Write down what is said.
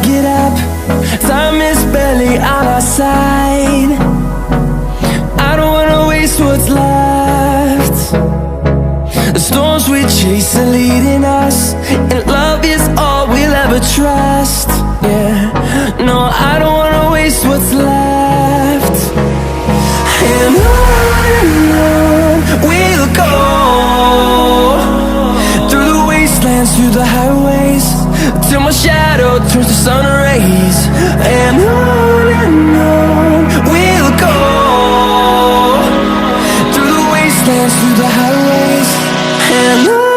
get up. Time is barely on our side. I don't wanna waste what's left. The storms we chase are leading us, and love is all we'll ever trust. Yeah, no, I don't wanna waste what's left. And on we'll go, through the wastelands, through the highways, till my shadow turns to sun rays. And on we'll go, through the wastelands, through the highways, and on.